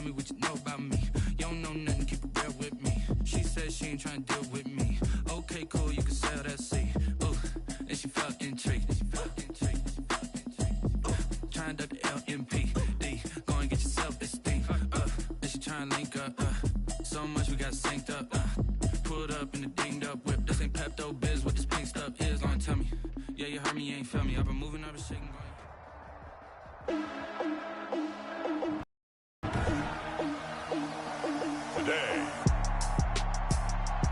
tell me what you know about me. You don't know nothing, keep it real with me. She said she ain't trying to deal with me. Okay, cool, you can sell that seat. Ooh, and she felt intrigued. Trying to duck the LMPD. Go and get your self-esteem. And she trying to link up. So much we got synced up. Pulled up in the dinged up whip. This ain't Pepto Biz. What this pink stuff is. Don't tell me. Yeah, you heard me, you ain't feel me. I've been moving, I've been shaking. Today,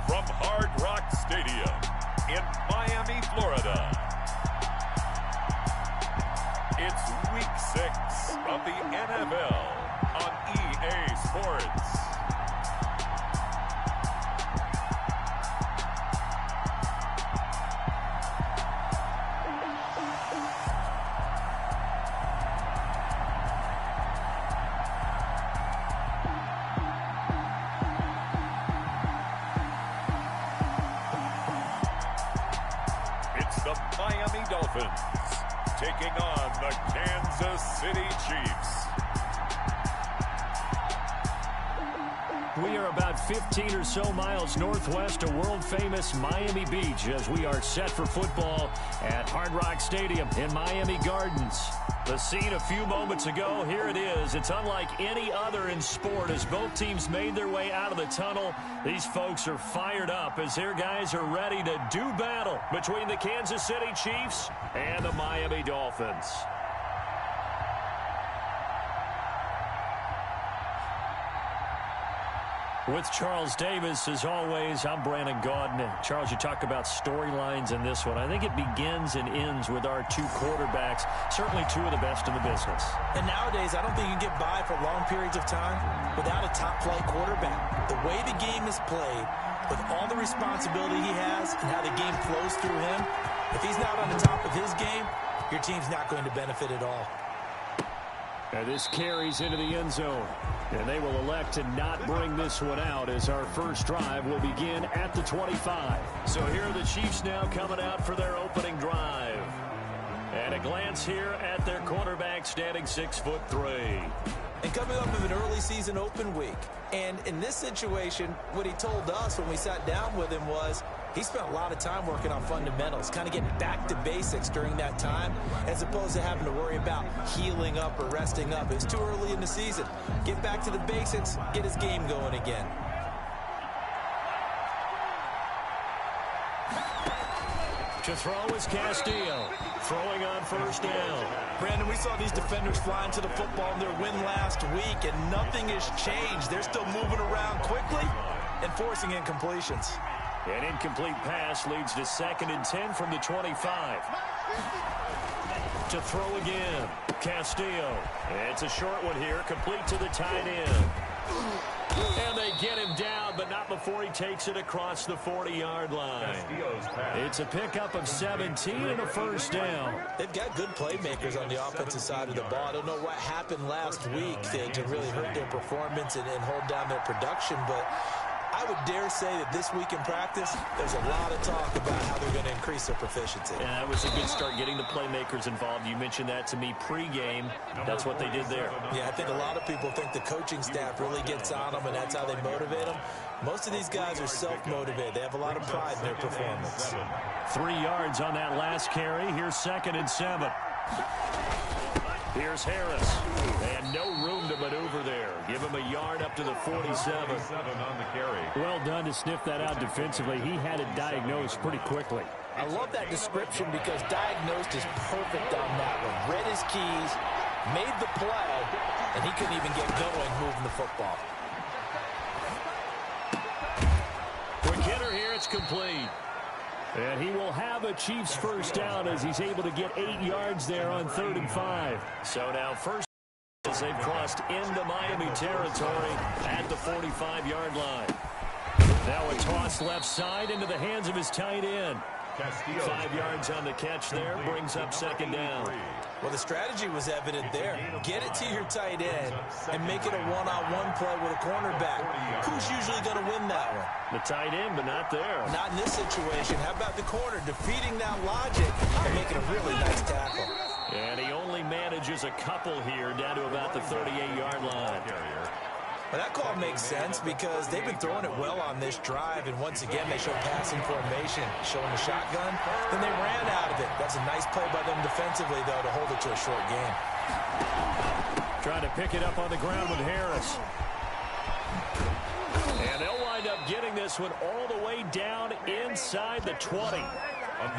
from Hard Rock Stadium in Miami, Florida, it's Week 6 of the NFL on EA Sports. Miami Dolphins taking on the Kansas City Chiefs. We are about 15 or so miles northwest of world-famous Miami Beach as we are set for football at Hard Rock Stadium in Miami Gardens. The scene a few moments ago, here it is. It's unlike any other in sport as both teams made their way out of the tunnel. These folks are fired up as their guys are ready to do battle between the Kansas City Chiefs and the Miami Dolphins. With Charles Davis, as always, I'm Brandon Gaudin. Charles, you talk about storylines in this one. I think it begins and ends with our two quarterbacks, certainly two of the best in the business. And nowadays, I don't think you can get by for long periods of time without a top-flight quarterback. The way the game is played, with all the responsibility he has and how the game flows through him, if he's not on the top of his game, your team's not going to benefit at all. And this carries into the end zone. And they will elect to not bring this one out as our first drive will begin at the 25. So here are the Chiefs now coming out for their opening drive. And a glance here at their quarterback standing 6'3". And coming up of an early season open week. And in this situation, what he told us when we sat down with him was he spent a lot of time working on fundamentals, kind of getting back to basics during that time, as opposed to having to worry about healing up or resting up. It's too early in the season. Get back to the basics, get his game going again. To throw is Castillo, throwing on first down. Brandon, we saw these defenders flying to the football in their win last week, and nothing has changed. They're still moving around quickly and forcing incompletions. An incomplete pass leads to 2nd and 10 from the 25. To throw again, Castillo. It's a short one here, complete to the tight end. And they get him down, but not before he takes it across the 40-yard line. It's a pickup of 17 and a first down. They've got good playmakers on the offensive side of the ball. I don't know what happened last week to really hurt their performance and hold down their production, but I would dare say that this week in practice, there's a lot of talk about how they're going to increase their proficiency. Yeah, that was a good start getting the playmakers involved. You mentioned that to me pregame. That's what they did there. Yeah, I think a lot of people think the coaching staff really gets on them, and that's how they motivate them. Most of these guys are self-motivated. They have a lot of pride in their performance. 3 yards on that last carry. Here's 2nd and 7. Here's Harris. And no room to maneuver there. Give him a yard up to the 47. On the carry. Well done to sniff that out defensively. He had it diagnosed pretty quickly. I love that description because diagnosed is perfect on that one. Read his keys, made the play, and he couldn't even get going moving the football. Quick hitter here. It's complete. And he will have a Chiefs first down as he's able to get 8 yards there on 3rd and 5. So now first as they've crossed into Miami territory at the 45-yard line. Now a toss left side into the hands of his tight end. 5 yards on the catch there, brings up 2nd down. Well, the strategy was evident there. Get it to your tight end and make it a one-on-one play with a cornerback. Who's usually going to win that one? The tight end, but not there. Not in this situation. How about the corner defeating that logic and making a really nice tackle? And he only manages a couple here down to about the 38-yard line. Well, that call makes sense because they've been throwing it well on this drive, and once again, they show passing formation, showing the shotgun. Then they ran out of it. That's a nice play by them defensively, though, to hold it to a short game. Trying to pick it up on the ground with Harris. And they'll wind up getting this one all the way down inside the 20.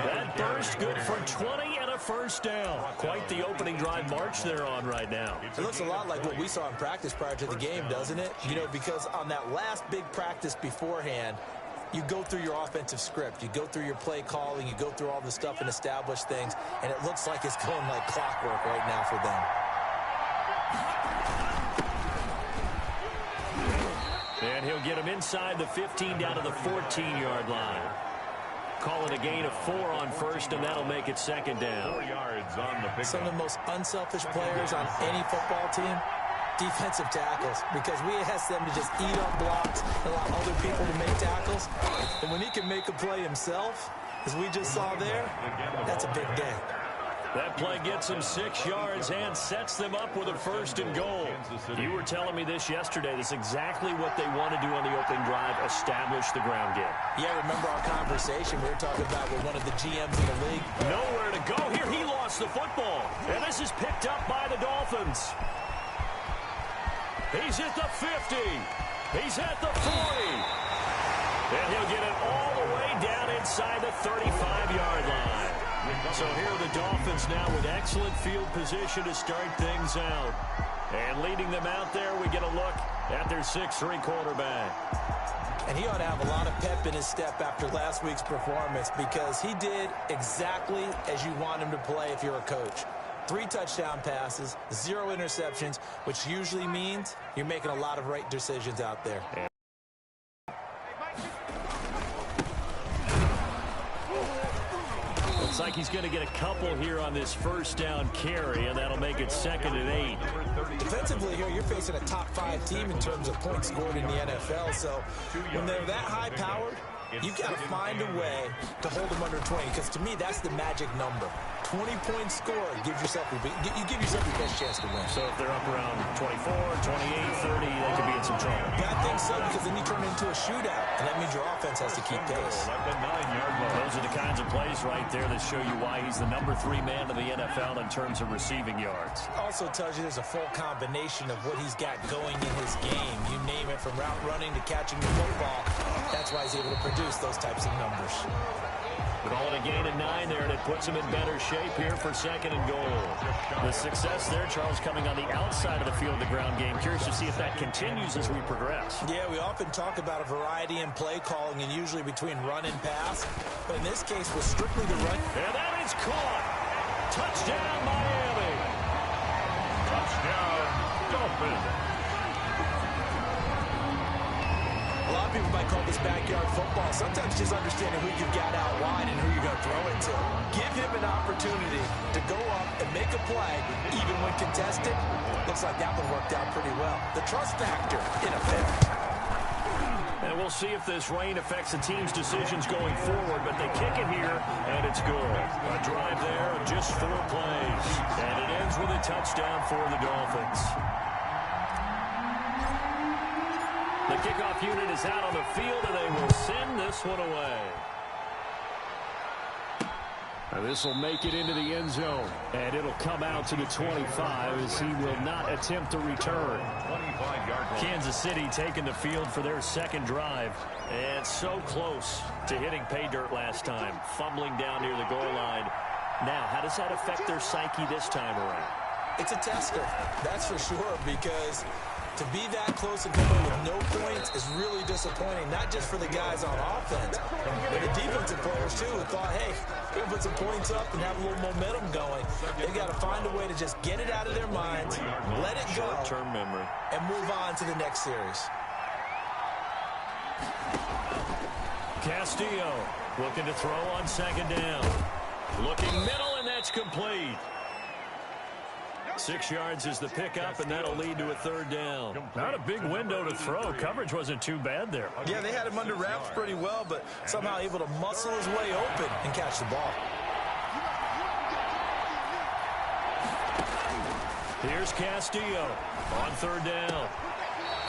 That burst good for 20 and a first down. Quite the opening drive march they're on right now. It looks a lot like what we saw in practice prior to the game, doesn't it? You know, because on that last big practice beforehand, you go through your offensive script. You go through your play calling. You go through all the stuff and establish things. And it looks like it's going like clockwork right now for them. And he'll get him inside the 15 down to the 14-yard line. Call it a gain of 4 on first, and that'll make it second down. 4 yards on the pickup. Some of the most unselfish players on any football team, defensive tackles, because we ask them to just eat up blocks and allow other people to make tackles. And when he can make a play himself, as we just saw there, that's a big day. That play gets him 6 yards and sets them up with a first and goal. You were telling me this yesterday. This is exactly what they want to do on the opening drive, establish the ground game. Yeah, remember our conversation we were talking about with one of the GMs in the league? Nowhere to go here. He lost the football. And this is picked up by the Dolphins. He's at the 50. He's at the 40. And he'll get it all the way down inside the 35-yard line. So here are the Dolphins now with excellent field position to start things out. And leading them out there, we get a look at their 6'3" quarterback. And he ought to have a lot of pep in his step after last week's performance because he did exactly as you want him to play if you're a coach. 3 touchdown passes, 0 interceptions, which usually means you're making a lot of right decisions out there. Looks like he's going to get a couple here on this first down carry, and that'll make it second and 8. Defensively here, you're facing a top 5 team in terms of points scored in the NFL. So when they're that high-powered, you've got to find a way to hold them under 20, because to me, that's the magic number. 20 points scored, you give yourself your best chance to win. So if they're up around 24, 28, 30, they could be in some trouble. Yeah, I think so, because then you turn it into a shootout, and that means your offense has to keep pace. Those are the kinds of plays right there that show you why he's the number 3 man in the NFL in terms of receiving yards. Also tells you there's a full combination of what he's got going in his game. You name it, from route running to catching the football. That's why he's able to produce those types of numbers. Call it a gain of 9 there, and it puts him in better shape here for second and goal. The success there, Charles, coming on the outside of the field of the ground game. Curious to see if that continues as we progress. Yeah, we often talk about a variety in play calling and usually between run and pass. But in this case, was strictly the run. And that is caught. Touchdown, Miami. Touchdown, Dolphins. A lot of people might call this backyard football. Sometimes just understanding who you've got out wide and who you're going to throw it to. Give him an opportunity to go up and make a play, even when contested. Looks like that one worked out pretty well. The trust factor in effect. And we'll see if this rain affects the team's decisions going forward, but they kick it here, and it's good. A drive there of just 4 plays. And it ends with a touchdown for the Dolphins. The kickoff unit is out on the field, and they will send this one away. This will make it into the end zone, and it'll come out to the 25 as he will not attempt to return. 25-yard line. Kansas City taking the field for their second drive, and so close to hitting pay dirt last time, fumbling down near the goal line. Now, how does that affect their psyche this time around? It's a tester, that's for sure, because to be that close and coming with no points is really disappointing, not just for the guys on offense, but the defensive players, too, who thought, hey, we're going to put some points up and have a little momentum going. They've got to find a way to just get it out of their minds, let it go, short-term memory, and move on to the next series. Castillo looking to throw on second down. Looking middle, and that's complete. 6 yards is the pickup, and that'll lead to a third down. Not a big window to throw. Coverage wasn't too bad there. Yeah, they had him under wraps pretty well, but somehow able to muscle his way open and catch the ball. Here's Castillo on third down.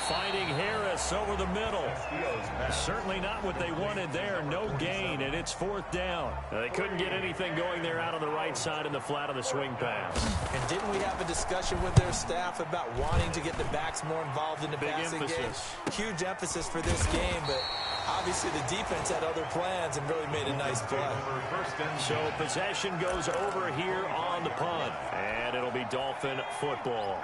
Finding Harris over the middle. Certainly not what they wanted there. No gain, and it's 4th down. They couldn't get anything going there out on the right side in the flat of the swing pass. And didn't we have a discussion with their staff about wanting to get the backs more involved in the passing game? Huge emphasis for this game, but obviously the defense had other plans and really made a nice play. So possession goes over here on the punt, and it'll be Dolphin football.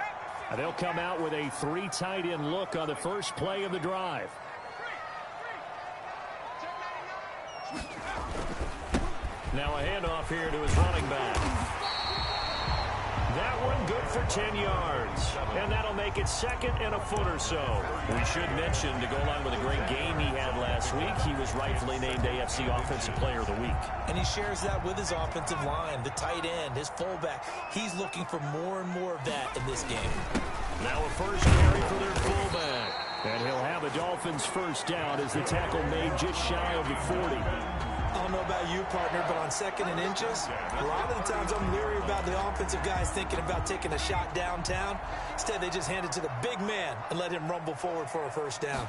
They'll come out with a 3 tight end look on the first play of the drive. Now a handoff here to his running back. That one good for 10 yards. And that'll make it 2nd and a foot or so. We should mention, to go along with a great game he had last week, he was rightfully named AFC Offensive Player of the Week. And he shares that with his offensive line, the tight end, his fullback. He's looking for more and more of that in this game. Now a first carry for their fullback. And he'll have a Dolphins first down as the tackle made just shy of the 40. I don't know about you, partner, but on 2nd and inches, a lot of the times I'm leery about the offensive guys thinking about taking a shot downtown. Instead, they just hand it to the big man and let him rumble forward for a first down.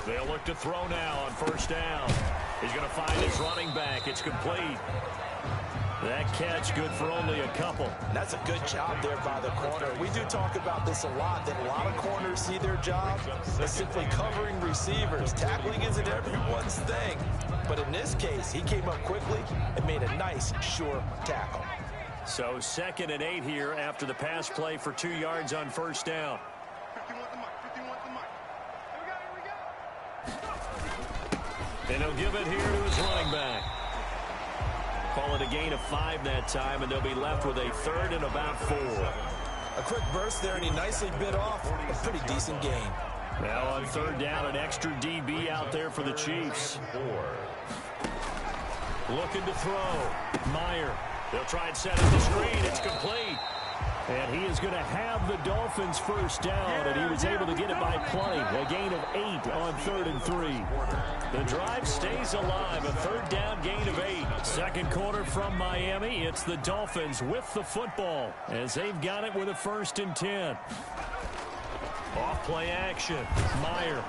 They'll look to throw now on first down. He's going to find his running back. It's complete. That catch good for only a couple. That's a good job there by the corner. We do talk about this a lot, that a lot of corners see their job as simply covering receivers. Tackling isn't everyone's thing. But in this case, he came up quickly and made a nice, sure tackle. So 2nd and 8 here after the pass play for 2 yards on first down. And he'll give it here to his running back. Call it a gain of 5 that time, and they'll be left with a 3rd and about 4. A quick burst there, and he nicely bit off a pretty decent gain. Now on 3rd down, an extra DB out there for the Chiefs. Looking to throw. Meyer. They'll try and set up the screen. It's complete. And he is going to have the Dolphins first down, and he was able to get it by play. A gain of 8 on 3rd and 3. The drive stays alive. A 3rd down gain of 8. Second quarter from Miami. It's the Dolphins with the football as they've got it with a 1st and 10. Off play action. Meyer.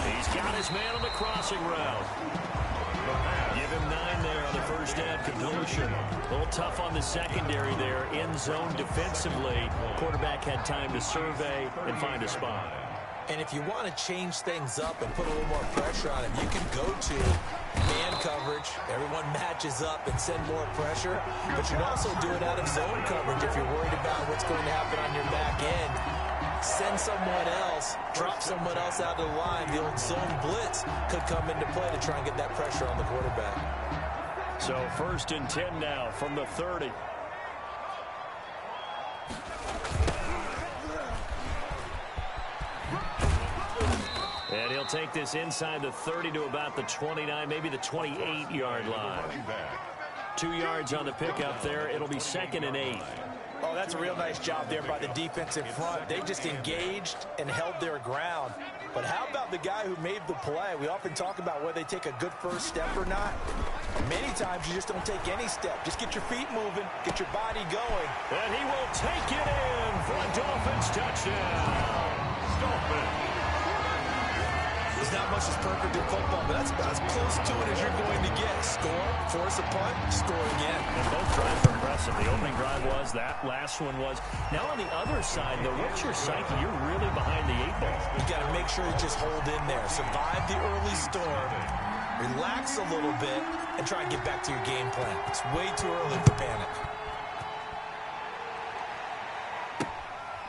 He's got his man on the crossing route. Give him 9 there on the first down completion. A little tough on the secondary there. End zone defensively. Quarterback had time to survey and find a spot. And if you want to change things up and put a little more pressure on him, you can go to man coverage. Everyone matches up and send more pressure. But you can also do it out of zone coverage if you're worried about what's going to happen on your back end. Send someone else, drop someone else out of the line. The old zone blitz could come into play to try and get that pressure on the quarterback. So 1st and 10 now from the 30. And he'll take this inside the 30 to about the 29, maybe the 28-yard line. 2 yards on the pickup there. It'll be 2nd and 8. Oh, that's a real nice job there by the defense in front. They just engaged and held their ground. But how about the guy who made the play? We often talk about whether they take a good first step or not. Many times you just don't take any step. Just get your feet moving, get your body going. And he will take it in for a Dolphins touchdown. Dolphins. There's not much that's perfect in football, but that's about as close to it as you're going to get. Score, force a punt, score again. And both drives are impressive. The opening drive was, that last one was. Now on the other side, though, what's your psyche? You're really behind the 8 ball. You got to make sure you just hold in there. Survive the early storm, relax a little bit, and try and get back to your game plan. It's way too early for panic.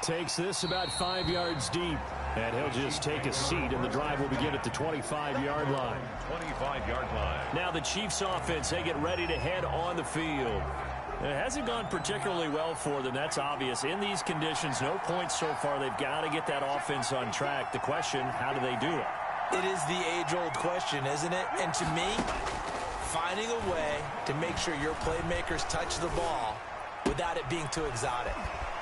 Takes this about 5 yards deep. And he'll just take a seat, and the drive will begin at the 25-yard line. 25-yard line. Now the Chiefs offense, they get ready to head on the field. It hasn't gone particularly well for them, that's obvious. In these conditions, no points so far. They've got to get that offense on track. The question, how do they do it? It is the age-old question, isn't it? And to me, finding a way to make sure your playmakers touch the ball without it being too exotic.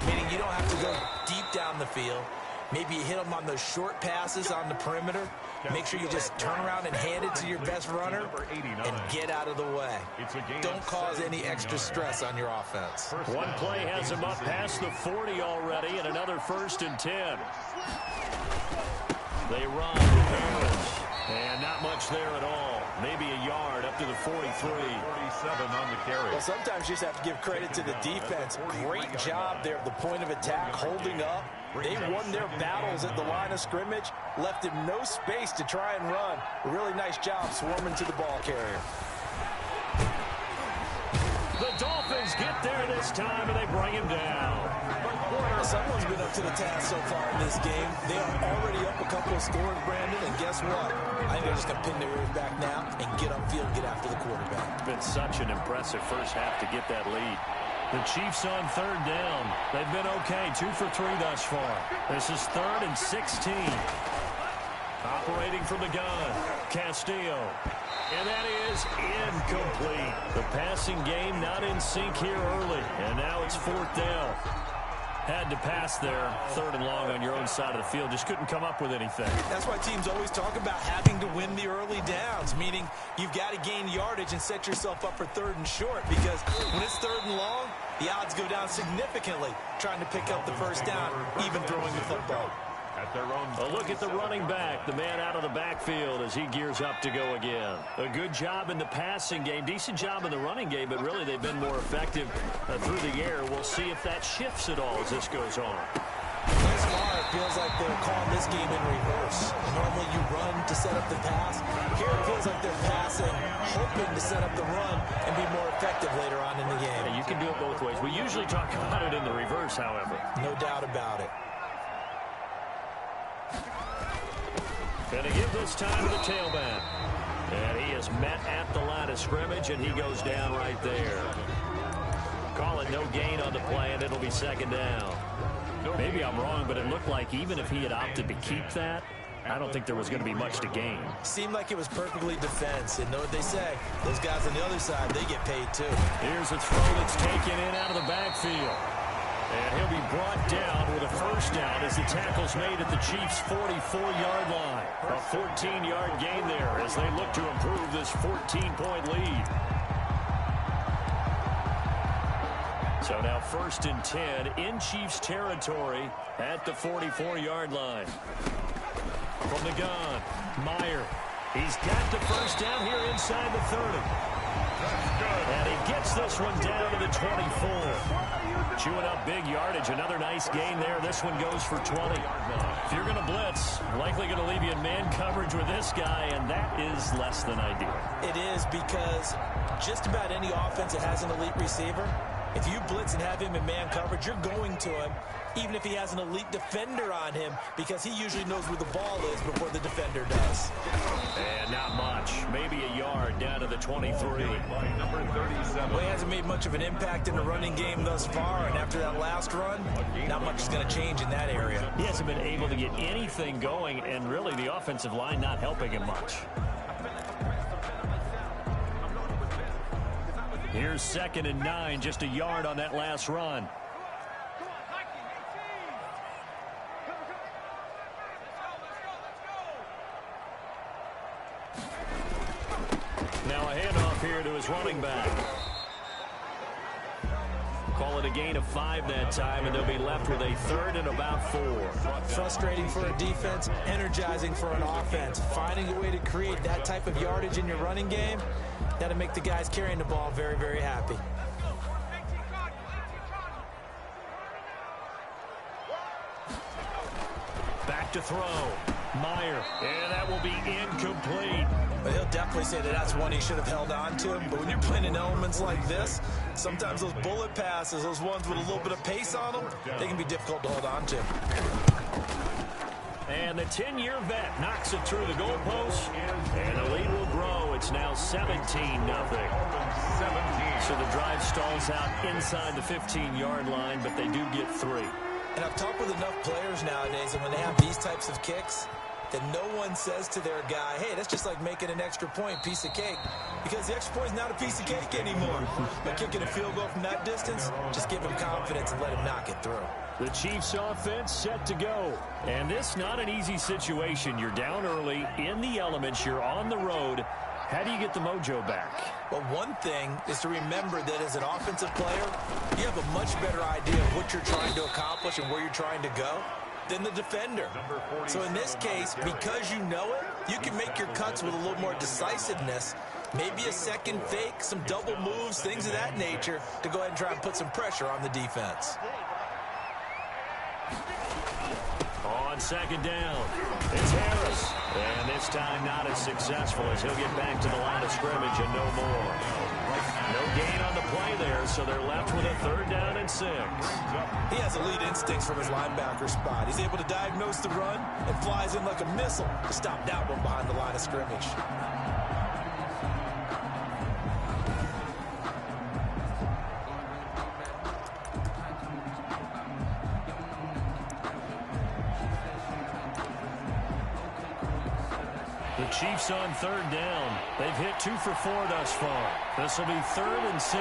Meaning you don't have to go deep down the field. Maybe you hit them on those short passes on the perimeter. make sure you just turn around and hand it to your best runner and get out of the way. Don't cause any extra stress on your offense. One play has him up past the 40 already, and another 1st and 10. They run, and not much there at all. Maybe a yard up to the 43. 47 on the carry. Well, sometimes you just have to give credit to the defense. Great job there at the point of attack, holding up. They won their battles at the line of scrimmage, left him no space to try and run. A really nice job swarming to the ball carrier. The Dolphins get there this time, and they bring him down. Someone's been up to the task so far in this game. They are already up a couple of scores, Brandon, and guess what? I think they're just going to pin their ears back now and get upfield and get after the quarterback. It's been such an impressive first half to get that lead. The Chiefs on 3rd down. They've been okay, 2 for 3 thus far. This is 3rd and 16. Operating from the gun, Castillo. And that is incomplete. The passing game not in sync here early, and now it's 4th down. Had to pass there, 3rd and long on your own side of the field. Just couldn't come up with anything. That's why teams always talk about having to win the early downs, meaning you've got to gain yardage and set yourself up for 3rd and short, because when it's 3rd and long, the odds go down significantly trying to pick up the first down, even throwing the football. A look at the running back, the man out of the backfield as he gears up to go again. A good job in the passing game, decent job in the running game, but really they've been more effective through the air. We'll see if that shifts at all as this goes on. Thus far, it feels like they're calling this game in reverse. Normally you run to set up the pass. Here it feels like they're passing, hoping to set up the run and be more effective later on in the game. Yeah, you can do it both ways. We usually talk about it in the reverse, however. No doubt about it. Going to give this time to the tailback. And he is met at the line of scrimmage, and he goes down right there. Call it no gain on the play, and it'll be 2nd down. Maybe I'm wrong, but it looked like even if he had opted to keep that, I don't think there was going to be much to gain. Seemed like it was perfectly defense, and know what they say. Those guys on the other side, they get paid too. Here's a throw that's taken in out of the backfield. And he'll be brought down with a 1st down as the tackle's made at the Chiefs' 44-yard line. A 14-yard gain there as they look to improve this 14-point lead. So now 1st and 10 in Chiefs territory at the 44-yard line. From the gun, Meyer. He's got the 1st down here inside the 30. And he gets this one down to the 24. Chewing up big yardage. Another nice gain there. This one goes for 20. If you're going to blitz, likely going to leave you in man coverage with this guy, and that is less than ideal. It is, because just about any offense that has an elite receiver, if you blitz and have him in man coverage, you're going to him, even if he has an elite defender on him, because he usually knows where the ball is before the defender does. And not much. Maybe a yard down to the 23. Well, he hasn't made much of an impact in the running game thus far, and after that last run, not much is going to change in that area. He hasn't been able to get anything going, and really the offensive line not helping him much. Here's 2nd and 9, just a yard on that last run. Now a handoff here to his running back. Call it a gain of 5 that time, and they'll be left with a 3rd and about 4. Frustrating for a defense, energizing for an offense. Finding a way to create that type of yardage in your running game, that'll make the guys carrying the ball very, very happy. Back to throw. Meyer, and that will be incomplete. But he'll definitely say that that's one he should have held on to. But when you're playing in elements like this, sometimes those bullet passes, those ones with a little bit of pace on them, they can be difficult to hold on to. And the 10-year vet knocks it through the goalpost, and the lead will grow. It's now 17-0. So the drive stalls out inside the 15-yard line, but they do get 3. And I've talked with enough players nowadays, and when they have these types of kicks, that no one says to their guy, hey, that's just like making an extra point, piece of cake. Because the extra point is not a piece of cake anymore. By kicking a field goal from that distance, just give him confidence and let him knock it through. The Chiefs offense set to go. And this not an easy situation. You're down early, in the elements, you're on the road. How do you get the mojo back? Well, one thing is to remember that as an offensive player, you have a much better idea of what you're trying to accomplish and where you're trying to go than the defender. So in this case, because you know it, you can make your cuts with a little more decisiveness, maybe a second fake, some double moves, things of that nature, to go ahead and try and put some pressure on the defense. On second down, it's Harris. And this time not as successful as he'll get back to the line of scrimmage and no more. No gain on the play there, so they're left with a 3rd down and 6. He has elite instincts from his linebacker spot. He's able to diagnose the run and flies in like a missile to stop that one behind the line of scrimmage. The Chiefs on 3rd down. They've hit 2 for 4 thus far. This will be 3rd and 6.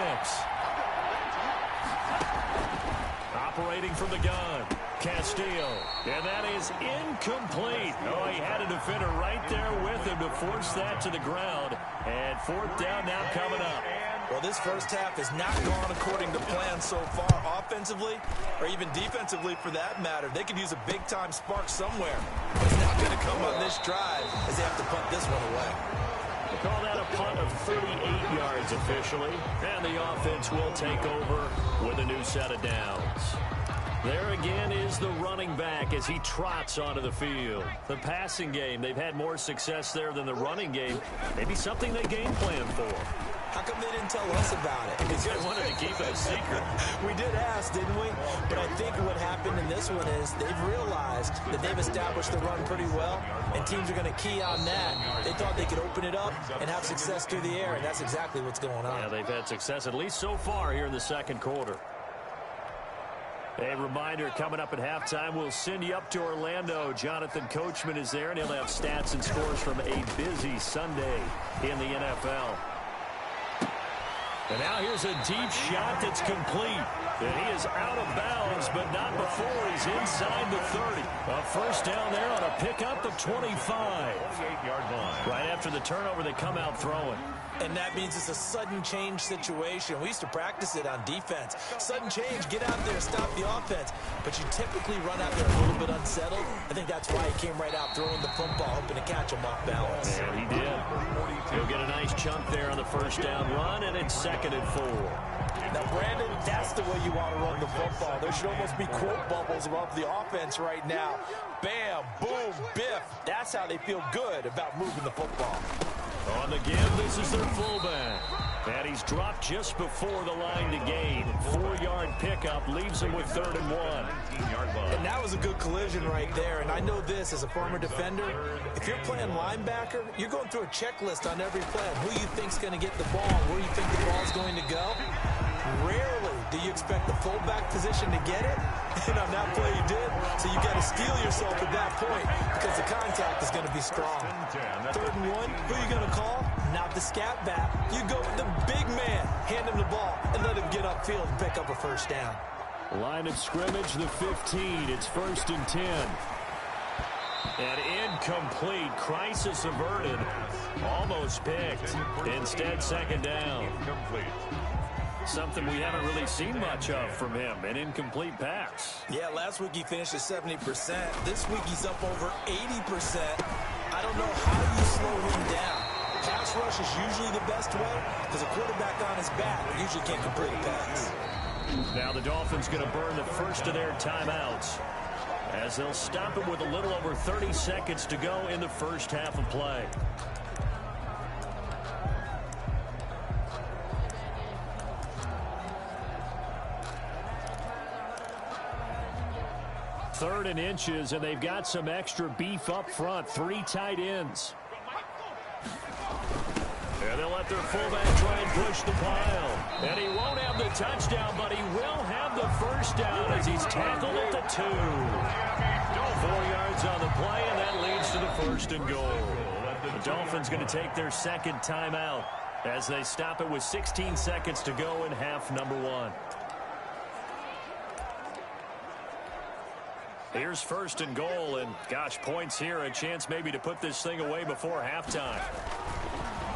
Operating from the gun, Castillo. And that is incomplete. Oh, he had a defender right there with him to force that to the ground. And 4th down now coming up. Well, this first half has not gone according to plan so far, offensively or even defensively for that matter. They could use a big-time spark somewhere. But it's not going to come on this drive as they have to punt this one away. They call that a punt of 38 yards officially. And the offense will take over with a new set of downs. There again is the running back as he trots onto the field. The passing game, they've had more success there than the running game. Maybe something they game plan for. How come they didn't tell us about it? Because they wanted to keep it a secret. We did ask, didn't we? But I think what happened in this one is they've realized that they've established the run pretty well, and teams are going to key on that. They thought they could open it up and have success through the air, and that's exactly what's going on. Yeah, they've had success at least so far here in the second quarter. A reminder, coming up at halftime, we'll send you up to Orlando. Jonathan Coachman is there, and he'll have stats and scores from a busy Sunday in the NFL. And now here's a deep shot that's complete. And he is out of bounds, but not before he's inside the 30. A first down there on a pickup of 25. 28-yard line. Right after the turnover, they come out throwing. And that means it's a sudden change situation. We used to practice it on defense. Sudden change, get out there, stop the offense. But you typically run out there a little bit unsettled. I think that's why he came right out throwing the football, hoping to catch him off balance. And he did. He'll get a nice chunk there on the first down run, and it's 2nd and 4. Now, Brandon, that's the way you want to run the football. There should almost be quote bubbles above the offense right now. Bam, boom, biff. That's how they feel good about moving the football. On the give, this is their fullback. And he's dropped just before the line to gain. 4-yard pickup leaves him with 3rd and 1. And that was a good collision right there. And I know this as a former defender. If you're playing linebacker, you're going through a checklist on every play on who you think's going to get the ball, where you think the ball's going to go. Rarely do you expect the fullback position to get it. And on that play you did. So you got to steel yourself at that point because the contact is going to be strong. 3rd and 1, who are you going to call? Not the scat back. You go with the big man, hand him the ball, and let him get upfield and pick up a first down. Line of scrimmage, the 15. It's 1st and 10. And incomplete. Crisis averted. Almost picked. Instead, 2nd down. Something we haven't really seen much of from him, an incomplete pass. Yeah, last week he finished at 70%. This week he's up over 80%. I don't know how you slow him down. Pass rush is usually the best way because a quarterback on his back usually can't complete a pass. Now the Dolphins going to burn the first of their timeouts as they'll stop it with a little over 30 seconds to go in the first half of play. Third and inches, and they've got some extra beef up front. 3 tight ends. And they'll let their fullback try and push the pile. And he won't have the touchdown, but he will have the first down as he's tackled at the 2. 4 yards on the play, and that leads to the 1st and goal. The Dolphins going to take their second timeout as they stop it with 16 seconds to go in half number 1. Here's first and goal, and gosh, points here, a chance maybe to put this thing away before halftime.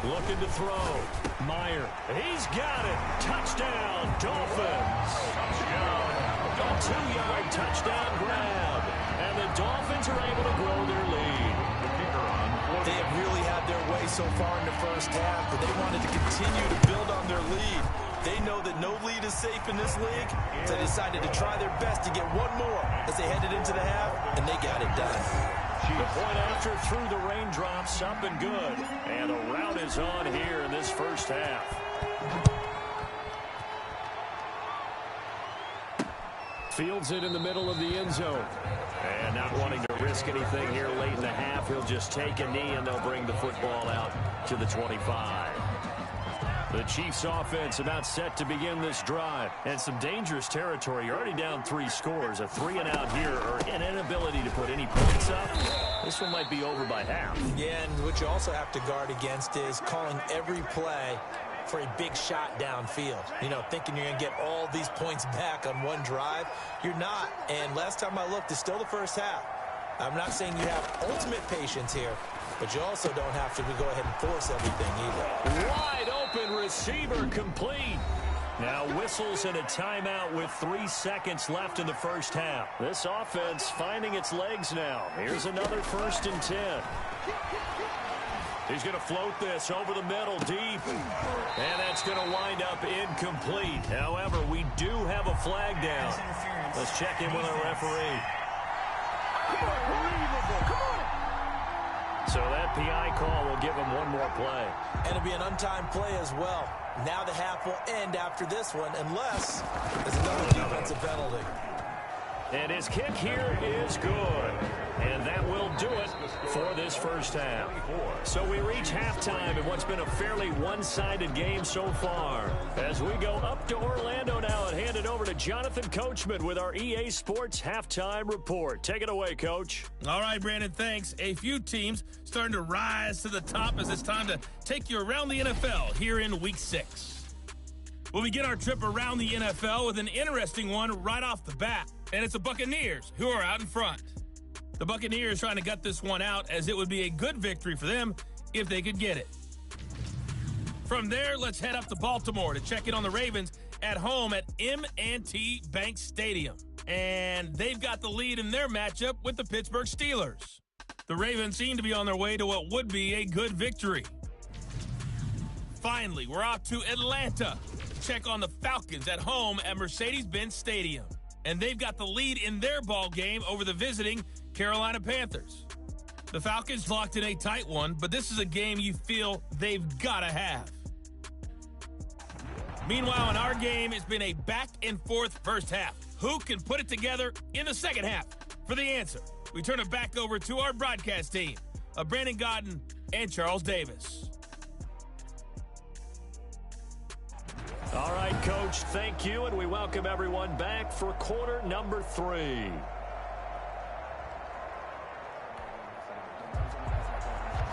Looking to throw. Meyer, he's got it. Touchdown, Dolphins. A 2-yard touchdown grab, and the Dolphins are able to grow their lead. They have really had their way so far in the first half, but they wanted to continue to build on their lead. They know that no lead is safe in this league, so they decided to try their best to get one more as they headed into the half, and they got it done. The point after through the raindrops, up and good. And a rout is on here in this first half. Fields it in the middle of the end zone. And not wanting to risk anything here late in the half, he'll just take a knee and they'll bring the football out to the 25. The Chiefs offense about set to begin this drive. And some dangerous territory. You're already down 3 scores. A 3-and-out here or an inability to put any points up. This one might be over by half. Yeah, and what you also have to guard against is calling every play for a big shot downfield. You know, thinking you're going to get all these points back on one drive. You're not. And last time I looked, it's still the first half. I'm not saying you have ultimate patience here, but you also don't have to go ahead and force everything either. Wide open receiver complete. Now whistles and a timeout with 3 seconds left in the first half. This offense finding its legs now. Here's another 1st and 10. He's going to float this over the middle deep. And that's going to wind up incomplete. However, we do have a flag down. Let's check in with our referee. So that PI call will give him one more play. And it'll be an untimed play as well. Now the half will end after this one unless there's another defensive penalty. And his kick here is good. And that will do it for this first half. So we reach halftime in what's been a fairly one-sided game so far. As we go up to Orlando now and hand it over to Jonathan Coachman with our EA Sports Halftime Report. Take it away, Coach. All right, Brandon, thanks. A few teams starting to rise to the top as it's time to take you around the NFL here in Week 6. We'll begin our trip around the NFL with an interesting one right off the bat, and it's the Buccaneers who are out in front. The Buccaneers trying to gut this one out as it would be a good victory for them if they could get it. From there, let's head up to Baltimore to check in on the Ravens at home at M&T Bank Stadium. And they've got the lead in their matchup with the Pittsburgh Steelers. The Ravens seem to be on their way to what would be a good victory. Finally, we're off to Atlanta to check on the Falcons at home at Mercedes-Benz Stadium. And they've got the lead in their ball game over the visiting Carolina Panthers. The Falcons locked in a tight one, but this is a game you feel they've got to have. Meanwhile, in our game, it's been a back-and-forth first half. Who can put it together in the second half? For the answer, we turn it back over to our broadcast team of Brandon Godden and Charles Davis. All right, Coach, thank you, and we welcome everyone back for quarter number 3.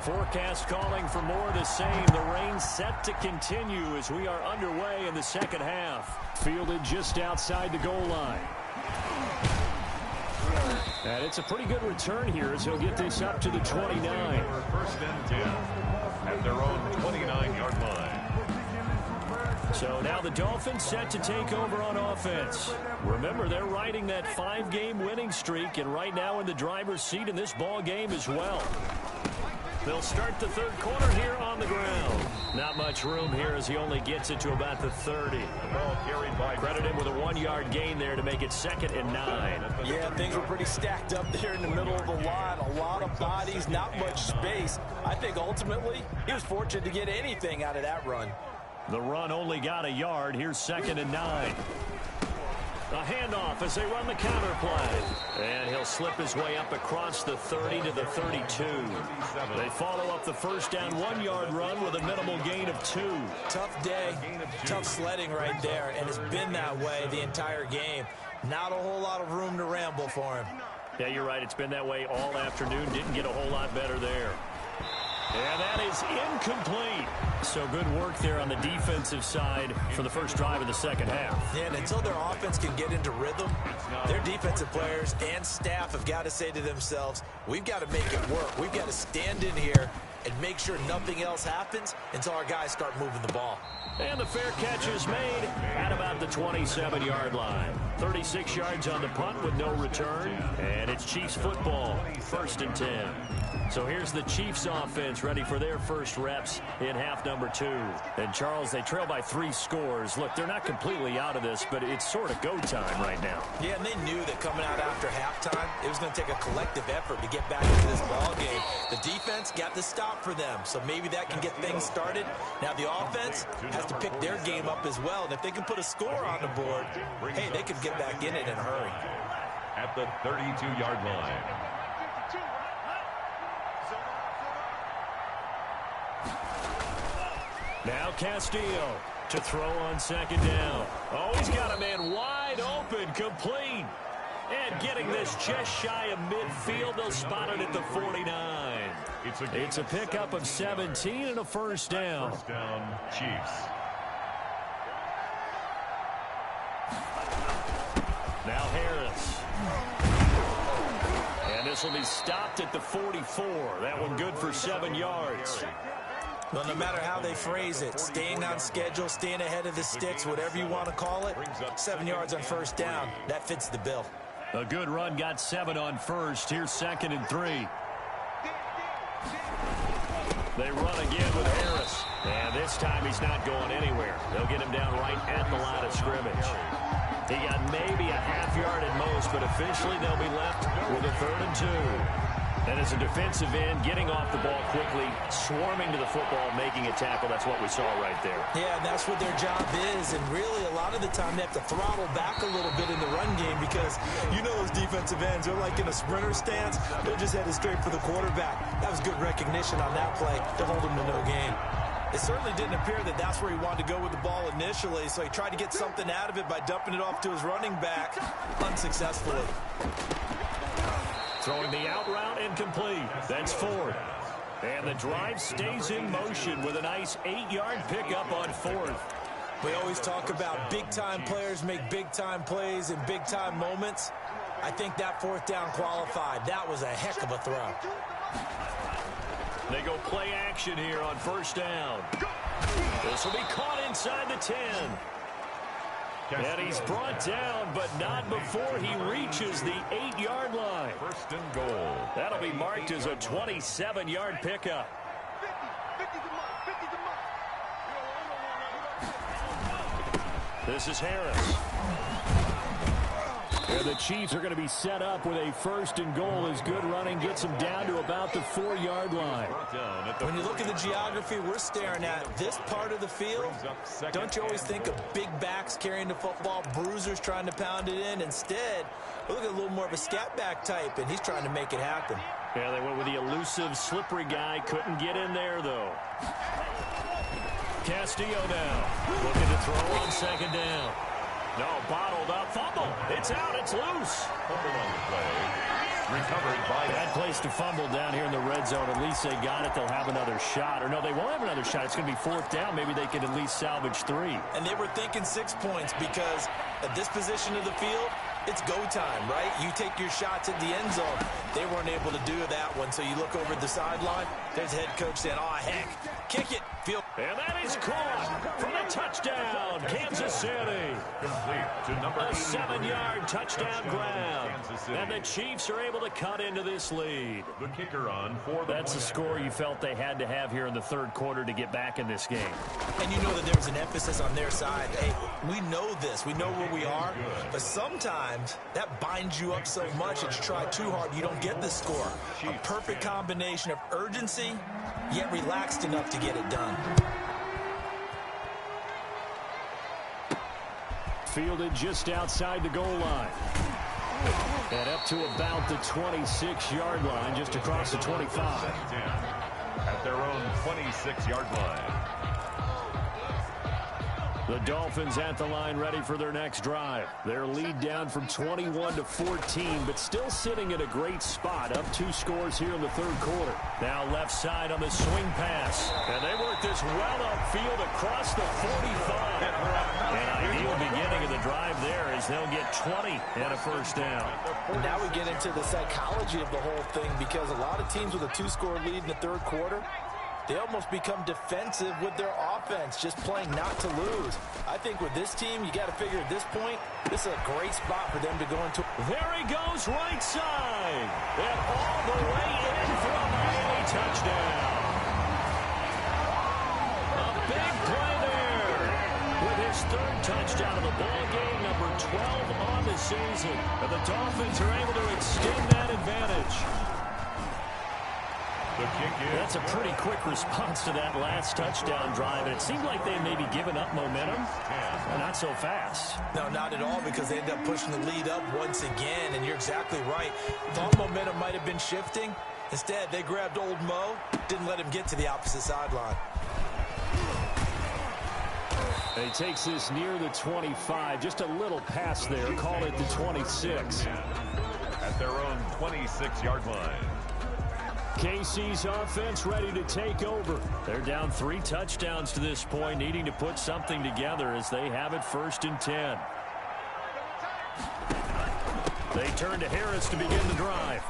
Forecast calling for more of the same. The rain set to continue as we are underway in the second half. Fielded just outside the goal line. And it's a pretty good return here as he'll get this up to the 29. First and 10 at their own 29-yard line. So now the Dolphins set to take over on offense. Remember, they're riding that 5-game winning streak, and right now in the driver's seat in this ball game as well. They'll start the third quarter here on the ground. Not much room here as he only gets it to about the 30. Ball carried by Credit him with a 1-yard gain there to make it 2nd and 9. Yeah, things were pretty stacked up there in the middle of the line. A lot of bodies, not much space. I think ultimately he was fortunate to get anything out of that run. The run only got a yard. Here's 2nd and 9. A handoff as they run the counter play. And he'll slip his way up across the 30 to the 32. They follow up the first down 1-yard run with a minimal gain of 2. Tough day, tough sledding right there, and it's been that way the entire game. Not a whole lot of room to ramble for him. Yeah, you're right. It's been that way all afternoon. Didn't get a whole lot better there. And that is incomplete. So good work there on the defensive side for the first drive of the second half. Yeah, and until their offense can get into rhythm, their defensive players and staff have got to say to themselves, we've got to make it work. We've got to stand in here and make sure nothing else happens until our guys start moving the ball. And the fair catch is made at about the 27-yard line. 36 yards on the punt with no return. And it's Chiefs football, 1st and 10. So here's the Chiefs offense ready for their first reps in half number 2. And Charles, they trail by 3 scores. Look, they're not completely out of this, but it's sort of go time right now. Yeah, and they knew that coming out after halftime, it was going to take a collective effort to get back into this ball game. The defense got the stop for them, so maybe that can get things started. Now the offense has to pick their game up as well, and if they can put a score on the board, hey, they can get back in it in a hurry. At the 32-yard line. Now Castillo to throw on 2nd down. Oh, he's got a man wide open, complete. And getting this just shy of midfield, they'll spot it at the 49. It's a pickup of 17 and a first down. First down, Chiefs. Now Harris. And this will be stopped at the 44. That one good for 7 yards. Well, no matter how they phrase it, staying on schedule, staying ahead of the sticks, whatever you want to call it, 7 yards on first down, that fits the bill. A good run got 7 on first. Here's 2nd and 3. They run again with Harris. And this time he's not going anywhere. They'll get him down right at the line of scrimmage. He got maybe a half yard at most, but officially they'll be left with a 3rd and 2. And as a defensive end, getting off the ball quickly, swarming to the football, making a tackle, that's what we saw right there. Yeah, and that's what their job is. And really, a lot of the time, they have to throttle back a little bit in the run game because you know those defensive ends, they're like in a sprinter stance. They're just headed straight for the quarterback. That was good recognition on that play to hold him to no gain. It certainly didn't appear that that's where he wanted to go with the ball initially, so he tried to get something out of it by dumping it off to his running back unsuccessfully. Throwing the out route incomplete. That's Ford. And the drive stays in motion with a nice 8-yard pickup on 4th. We always talk about big-time players make big-time plays in big-time moments. I think that 4th down qualified. That was a heck of a throw. They go play action here on 1st down. This will be caught inside the 10. And he's brought down, but not before he reaches the 8-yard line. 1st and goal. That'll be marked as a 27-yard pickup. This is Harris. And the Chiefs are going to be set up with a 1st and goal as good running gets them down to about the 4-yard line. When you look at the geography we're staring at, this part of the field, don't you always think of big backs carrying the football, bruisers trying to pound it in? Instead, look at a little more of a scat back type, and he's trying to make it happen. Yeah, they went with the elusive, slippery guy. Couldn't get in there, though. Castillo now. Looking to throw on 2nd down. No, bottled up. Fumble. It's out. It's loose. Fumble on the play. Recovered by... Bad place to fumble down here in the red zone. At least they got it. They'll have another shot. Or no, they won't have another shot. It's going to be 4th down. Maybe they can at least salvage 3. And they were thinking 6 points because at this position of the field, it's go time, right? You take your shots at the end zone. They weren't able to do that one, so you look over at the sideline. There's head coach saying, oh, heck, kick it. And that is caught for the touchdown, Kansas City. Complete to number A 7-yard touchdown grab. And the Chiefs are able to cut into this lead. The kicker on for the... That's the score you felt they had to have here in the 3rd quarter to get back in this game. And you know that there was an emphasis on their side. Hey, we know this. We know where we are. But sometimes that binds you up so much that you try too hard, you don't get the score. A perfect combination of urgency, yet relaxed enough to get it done. Fielded just outside the goal line. And up to about the 26-yard line, just across the 25. At their own 26-yard line. The Dolphins at the line ready for their next drive. Their lead down from 21 to 14, but still sitting at a great spot. Up 2 scores here in the third quarter. Now left side on the swing pass. And they work this well upfield across the 45. An ideal beginning of the drive there as they'll get 20 and a first down. Now we get into the psychology of the whole thing, because a lot of teams with a 2-score lead in the third quarter, they almost become defensive with their offense, just playing not to lose. I think with this team, you got to figure at this point, this is a great spot for them to go into. There he goes, right side. And all the way in for a Miami touchdown. A big play there. With his 3rd touchdown of the ball game, number 12 on the season. And the Dolphins are able to extend that advantage. That's a pretty quick response to that last touchdown drive, and it seemed like they maybe given up momentum. Not so fast. No, not at all, because they ended up pushing the lead up once again, and you're exactly right. Thought momentum might have been shifting. Instead, they grabbed old Mo, didn't let him get to the opposite sideline. He takes this near the 25, just a little pass there, call it the 26. At their own 26-yard line. KC's offense ready to take over. They're down 3 touchdowns to this point, needing to put something together as they have it 1st and 10. They turn to Harris to begin the drive.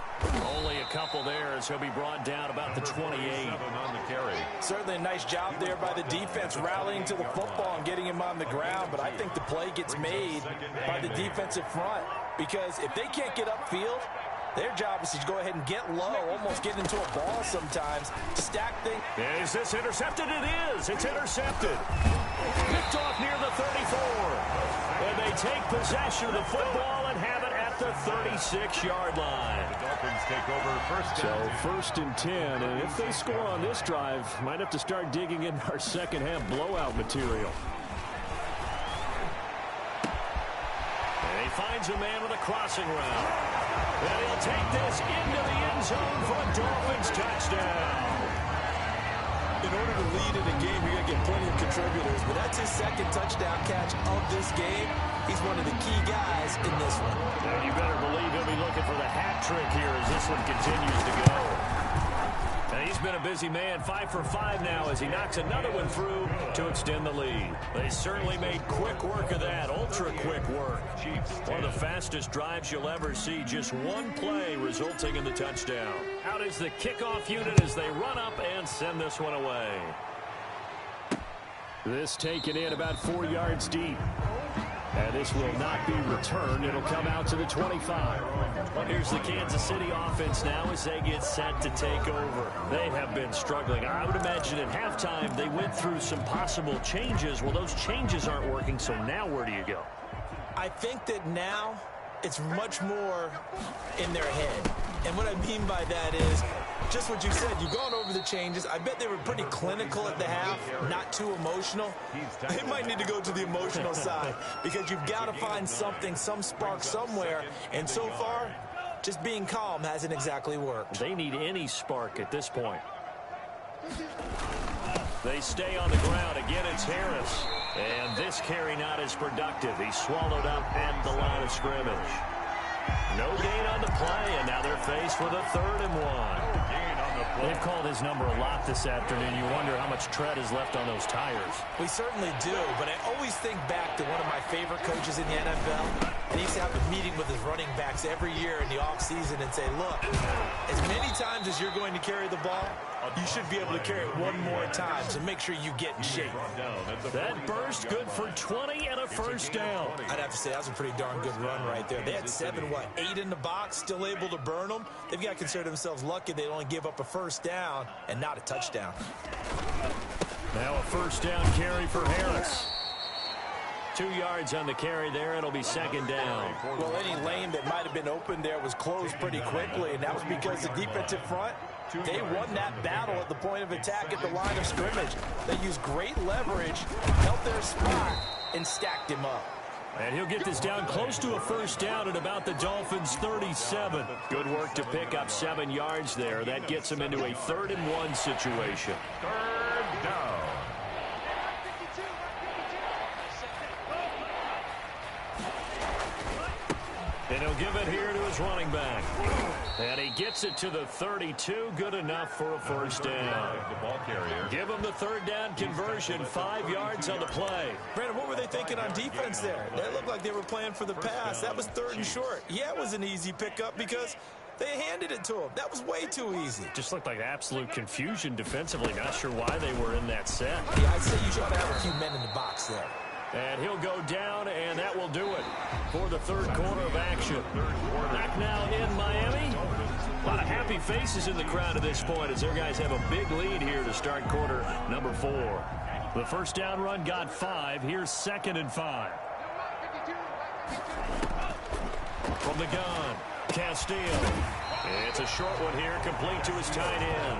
Only a couple there as he'll be brought down about the 28. On the carry. Certainly a nice job there by the defense rallying to the football and getting him on the ground, but I think the play gets made by the defensive front, because if they can't get upfield, their job is to go ahead and get low, almost get into a ball sometimes, stack things. Is this intercepted? It is. It's intercepted. Picked off near the 34. And they take possession of the football and have it at the 36-yard line. The Dolphins take over 1st down. So 1st and 10, and if they score on this drive, might have to start digging in our second-half blowout material. And he finds a man with a crossing route. And he'll take this into the end zone for a Dolphins touchdown. In order to lead in a game, you're going to get plenty of contributors, but that's his 2nd touchdown catch of this game. He's one of the key guys in this one. And you better believe he'll be looking for the hat trick here as this one continues to go. And he's been a busy man, 5 for 5 now as he knocks another one through to extend the lead. They certainly made quick work of that, ultra-quick work. One of the fastest drives you'll ever see, just one play resulting in the touchdown. Out is the kickoff unit as they run up and send this one away. This taken in about 4 yards deep. And this will not be returned. It'll come out to the 25. Here's the Kansas City offense now as they get set to take over. They have been struggling. I would imagine at halftime they went through some possible changes. Well, those changes aren't working, so now where do you go? I think that now it's much more in their head. And what I mean by that is just what you said. You've gone over the changes. I bet they were pretty clinical at the half, not too emotional. They might need to go to the emotional side, because you've got to find something, some spark somewhere. And so far, just being calm hasn't exactly worked. They need any spark at this point. They stay on the ground. Again, it's Harris. And this carry not as productive. He's swallowed up at the line of scrimmage. No gain on the play, and now they're faced with a 3rd and 1. They've called his number a lot this afternoon. You wonder how much tread is left on those tires. We certainly do, but I always think back to one of my favorite coaches in the NFL. And he used to have a meeting with his running backs every year in the offseason and say, look, as many times as you're going to carry the ball, you should be able to carry it one more time, so make sure you get in shape. That burst good for 20 and a first down. I'd have to say that was a pretty darn good run right there. They had 8 in the box, still able to burn them. They've got to consider themselves lucky they only give up a first down and not a touchdown. Now a first down carry for Harris. 2 yards on the carry there. It'll be 2nd down. Well, any lane that might have been open there was closed pretty quickly, and that was because the defensive front, they won that battle at the point of attack at the line of scrimmage. They used great leverage, held their spot, and stacked him up. And he'll get this down close to a first down at about the Dolphins' 37. Good work to pick up 7 yards there. That gets him into a 3rd and 1 situation. 3rd down. And he'll give it here to his running back. And he gets it to the 32. Good enough for a first down. The ball carrier. Give him the third down conversion. 5 yards on the play. Brandon, what were they thinking on defense there? They looked like they were playing for the pass. That was 3rd and short. Yeah, it was an easy pickup because they handed it to him. That was way too easy. Just looked like absolute confusion defensively. Not sure why they were in that set. Yeah, I'd say you should have a few men in the box there. And he'll go down, and that will do it for the third quarter of action. Back now in Miami. A lot of happy faces in the crowd at this point as their guys have a big lead here to start quarter number 4. The first down run got 5. Here's 2nd and 5. From the gun, Castillo. It's a short one here, complete to his tight end.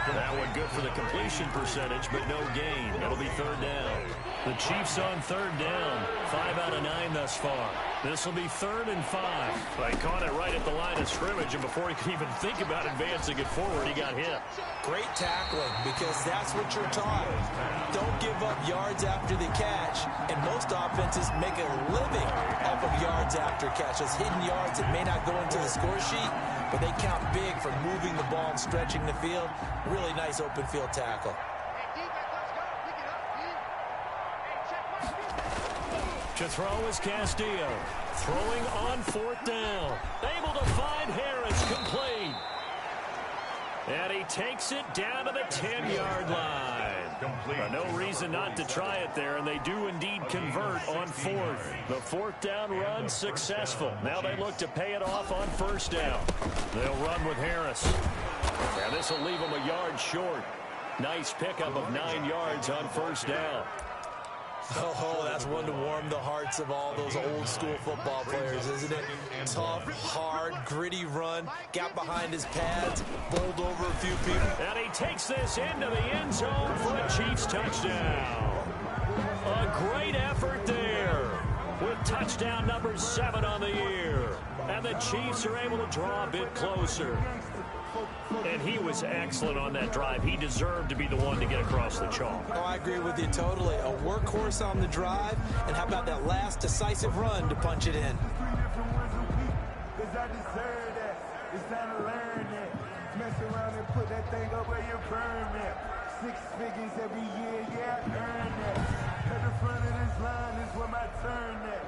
That one good for the completion percentage, but no gain. It'll be 3rd down. The Chiefs on 3rd down. 5 out of 9 thus far. This will be 3rd and 5. They caught it right at the line of scrimmage, and before he could even think about advancing it forward, he got hit. Great tackling, because that's what you're taught. Don't give up yards after the catch. And most offenses make a living off of yards after catch. Those hidden yards that may not go into the score sheet, but they count big for moving the ball and stretching the field. Really nice open field tackle. To throw is Castillo. Throwing on 4th down. Able to find Harris, complete. And he takes it down to the 10-yard line. No reason not to try it there, and they do indeed convert on 4th. The 4th down run successful. Now they look to pay it off on 1st down. They'll run with Harris. And this will leave them a yard short. Nice pickup of 9 yards on 1st down. Oh, that's one to warm the hearts of all those old school football players, isn't it? Tough, hard, gritty run, got behind his pads, bowled over a few people. And he takes this into the end zone for a Chiefs touchdown. A great effort there with touchdown number 7 on the year. And the Chiefs are able to draw a bit closer. And he was excellent on that drive. He deserved to be the one to get across the chalk. Oh, I agree with you totally. A workhorse on the drive, and how about that last decisive run to punch it in? Because I deserve that. It's time to learn that. Mess around and put that thing up where you burn that. 6 figures every year, yeah, I earn that. At the front of this line is where my turn at.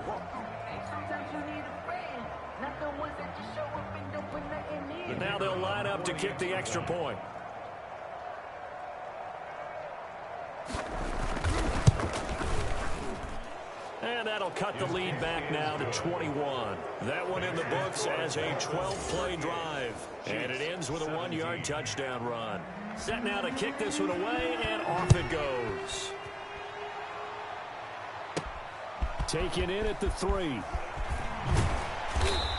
Sometimes you need a friend, not the ones that just show up and don't put nothing in. But now they'll line up to kick the extra point. And that'll cut the lead back now to 21. That one in the books as a 12-play drive. And it ends with a 1-yard touchdown run. Set now to kick this one away, and off it goes. Taken in at the 3.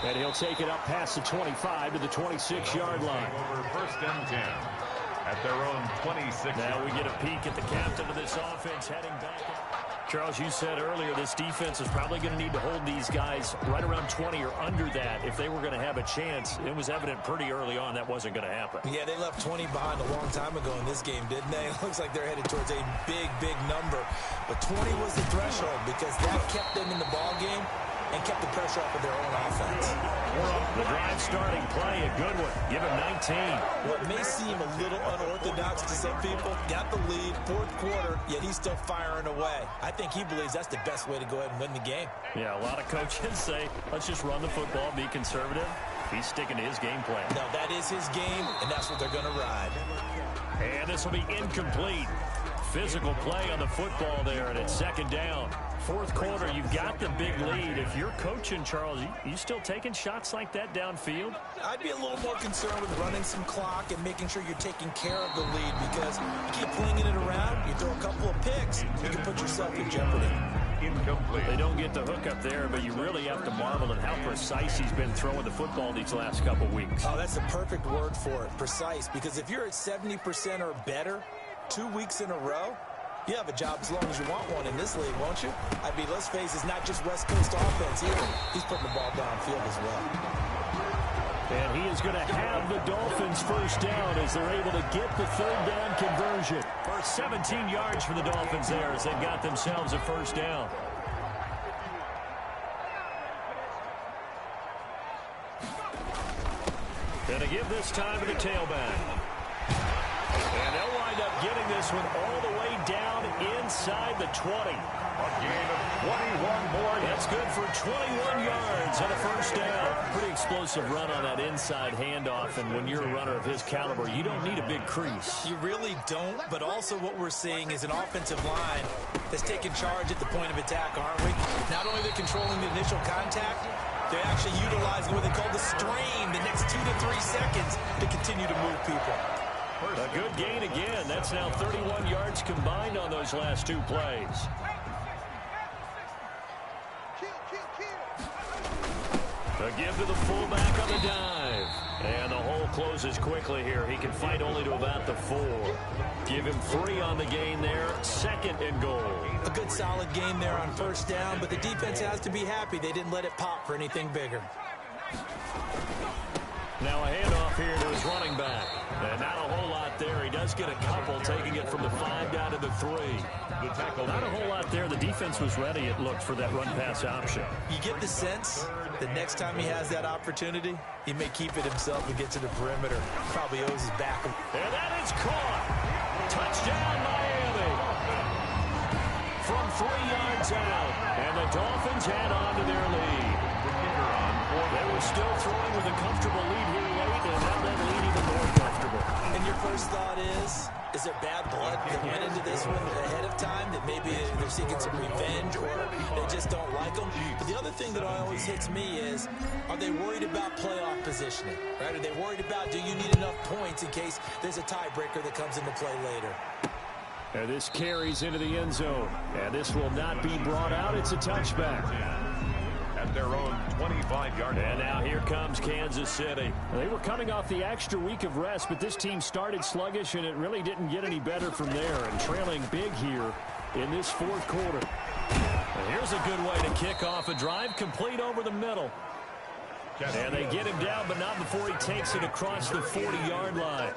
And he'll take it up past the 25 to the 26-yard line. Over 1st and 10 at their own 26. Now we get a peek at the captain of this offense heading back. Charles, you said earlier this defense is probably going to need to hold these guys right around 20 or under that if they were going to have a chance. It was evident pretty early on that wasn't going to happen. Yeah, they left 20 behind a long time ago in this game, didn't they? It looks like they're headed towards a big, big number. But 20 was the threshold because that kept them in the ball game and kept the pressure off of their own offense. The drive starting play, a good one. Give him 19. What may seem a little unorthodox to some people, got the lead, 4th quarter, yet he's still firing away. I think he believes that's the best way to go ahead and win the game. Yeah, a lot of coaches say, let's just run the football, be conservative. He's sticking to his game plan. No, that is his game, and that's what they're going to ride. And this will be incomplete. Physical play on the football there, and it's 2nd down. 4th quarter, you've got the big lead. If you're coaching, Charles, you still taking shots like that downfield? I'd be a little more concerned with running some clock and making sure you're taking care of the lead because you keep flinging it around, you throw a couple of picks, you can put yourself in jeopardy. Incomplete. They don't get the hook up there, but you really have to marvel at how precise he's been throwing the football these last couple weeks. Oh, that's the perfect word for it, precise, because if you're at 70% or better 2 weeks in a row, you have a job as long as you want one in this league, won't you? I mean, let's face it, it's not just West Coast offense either. He's putting the ball downfield as well. And he is going to have the Dolphins first down as they're able to get the 3rd down conversion. First 17 yards for the Dolphins there as they got themselves a first down. Gonna give this time to the tailback. And they'll wind up getting this one all the way down inside the 20. A gain of 21 more. That's good for 21 yards and a first down. Pretty explosive run on that inside handoff, and when you're a runner of his caliber, you don't need a big crease. You really don't, but also what we're seeing is an offensive line that's taking charge at the point of attack, aren't we? Not only are they controlling the initial contact, they're actually utilizing what they call the strain the next 2 to 3 seconds to continue to move people. A good gain again. That's now 31 yards combined on those last 2 plays. A give to the fullback on the dive. And the hole closes quickly here. He can fight only to about the 4. Give him 3 on the gain there. 2nd and goal. A good solid game there on first down, but the defense has to be happy they didn't let it pop for anything bigger. Now a handoff here to his running back. And not a whole lot there. He does get a couple, taking it from the 5 down to the 3. The tackle. Not a whole lot there. The defense was ready, it looked, for that run-pass option. You get the sense that next time he has that opportunity, he may keep it himself and get to the perimeter. Probably owes his back. And that is caught. Touchdown, Miami. From 3 yards out. And the Dolphins add on to their lead. They were still throwing with a comfortable lead here late, and now that lead even more comfortable. And your first thought is there bad blood that went into this one ahead of time, that maybe they're seeking some revenge or they just don't like them? But the other thing that always hits me is, are they worried about playoff positioning? Right? Are they worried about, do you need enough points in case there's a tiebreaker that comes into play later? And this carries into the end zone. And this will not be brought out. It's a touchback. At their own 25-yard line. And now here comes Kansas City. They were coming off the extra week of rest, but this team started sluggish, and it really didn't get any better from there. And trailing big here in this 4th quarter. And here's a good way to kick off a drive, complete over the middle. And they get him down, but not before he takes it across the 40-yard line.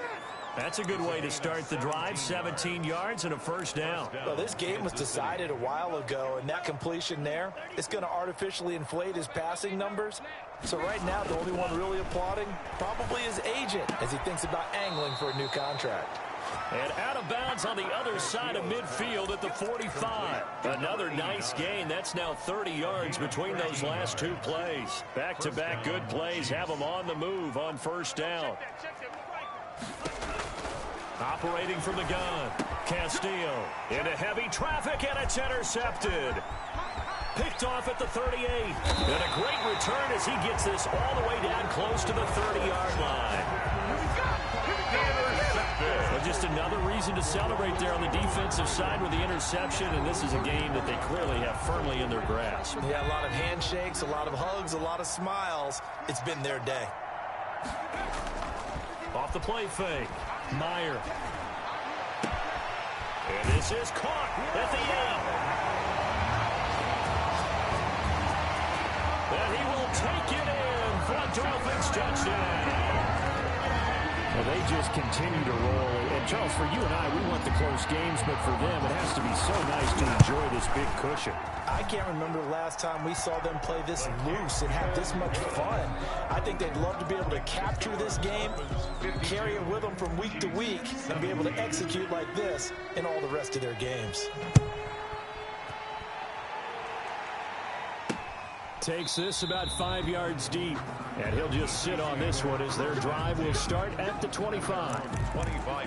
That's a good way to start the drive. 17 yards and a first down. Well, this game was decided a while ago, and that completion there is going to artificially inflate his passing numbers. So right now, the only one really applauding probably his agent as he thinks about angling for a new contract. And out of bounds on the other side of midfield at the 45. Another nice gain. That's now 30 yards between those last 2 plays. Back-to-back good plays have them on the move on first down. Operating from the gun, Castillo into heavy traffic, and it's intercepted. Picked off at the 38. And a great return as he gets this all the way down close to the 30-yard line. But just another reason to celebrate there on the defensive side with the interception, and this is a game that they clearly have firmly in their grasp. Yeah, a lot of handshakes, a lot of hugs, a lot of smiles. It's been their day. Off the play fake. Meyer. And this is caught at the end. And he will take it in for a Dolphins touchdown. Well, they just continue to roll. And, Charles, for you and I, we want the close games, but for them, it has to be so nice to enjoy this big cushion. I can't remember the last time we saw them play this loose and have this much fun. I think they'd love to be able to capture this game, carry it with them from week to week, and be able to execute like this in all the rest of their games. Takes this about 5 yards deep. And he'll just sit on this one as their drive will start at the 25.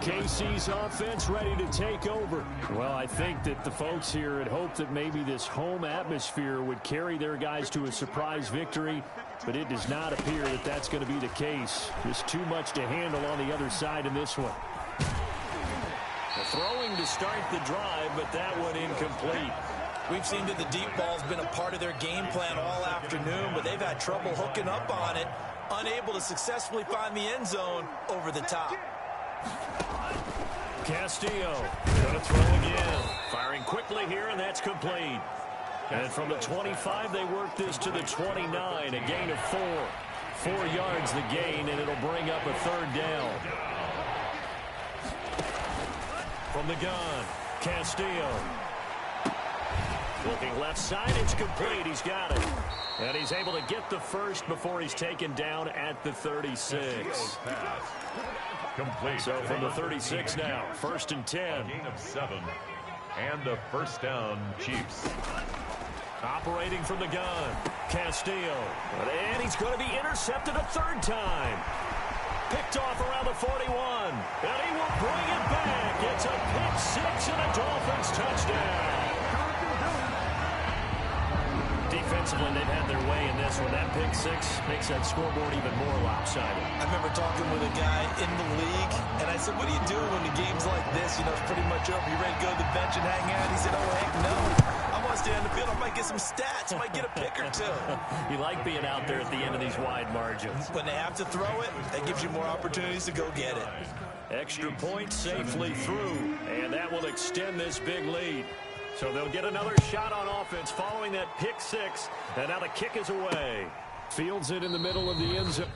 KC's offense ready to take over. Well, I think that the folks here had hoped that maybe this home atmosphere would carry their guys to a surprise victory, but it does not appear that that's going to be the case. Just too much to handle on the other side in this one. Throwing to start the drive, but that one incomplete. We've seen that the deep ball's been a part of their game plan all afternoon, but they've had trouble hooking up on it, unable to successfully find the end zone over the top. Castillo going to throw again. Firing quickly here, and that's complete. And from the 25, they work this to the 29, a gain of 4. 4 yards the gain, and it'll bring up a third down. From the gun, Castillo. Looking left side, it's complete. He's got it. And he's able to get the first before he's taken down at the 36. Complete. So from the 36 now, 1st and 10. A gain of 7. And a first down, Chiefs. Operating from the gun, Castillo. And he's going to be intercepted a third time. Picked off around the 41. And he will bring it back. It's a pick six and a Dolphins touchdown. Defensively, they've had their way in this one. That pick six makes that scoreboard even more lopsided. I remember talking with a guy in the league, and I said, what do you do when the game's like this? You know, it's pretty much over. You ready to go to the bench and hang out? He said, oh, heck no. I want to stay on the field. I might get some stats. I might get a pick or two. You like being out there at the end of these wide margins. When they have to throw it, that gives you more opportunities to go get it. Extra point safely through, and that will extend this big lead. So they'll get another shot on offense following that pick six, and now the kick is away. Fields it in the middle of the end zone.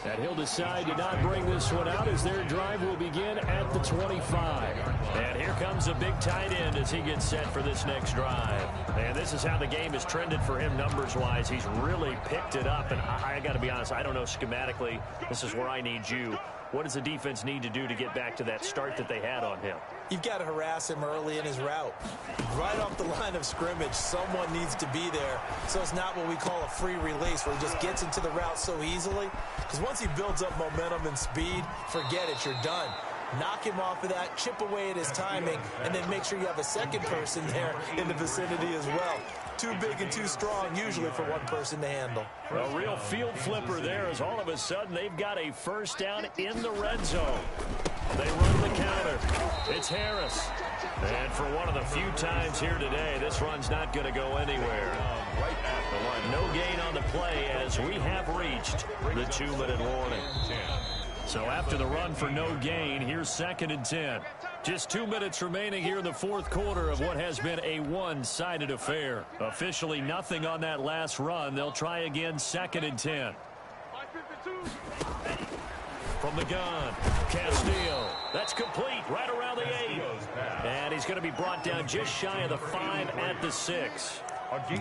And he'll decide to not bring this one out as their drive will begin at the 25. And here comes a big tight end as he gets set for this next drive. And this is how the game has trended for him numbers-wise. He's really picked it up. And I got to be honest, I don't know schematically. This is where I need you. What does the defense need to do to get back to that start that they had on him? You've got to harass him early in his route. Right off the line of scrimmage, someone needs to be there. So it's not what we call a free release where he just gets into the route so easily. Because once he builds up momentum and speed, forget it, you're done. Knock him off of that, chip away at his timing, and then make sure you have a second person there in the vicinity as well. Too big and too strong usually for one person to handle. A real field flipper there as all of a sudden they've got a first down in the red zone. They run the counter. It's Harris. And for one of the few times here today, this run's not going to go anywhere. Right at the line. No gain on the play as we have reached the 2-minute warning. So after the run for no gain, here's 2nd and 10. Just 2 minutes remaining here in the fourth quarter of what has been a one-sided affair. Officially nothing on that last run. They'll try again 2nd and 10. From the gun, Castillo. That's complete right around the 8. And he's going to be brought down just shy of the 5 at the 6.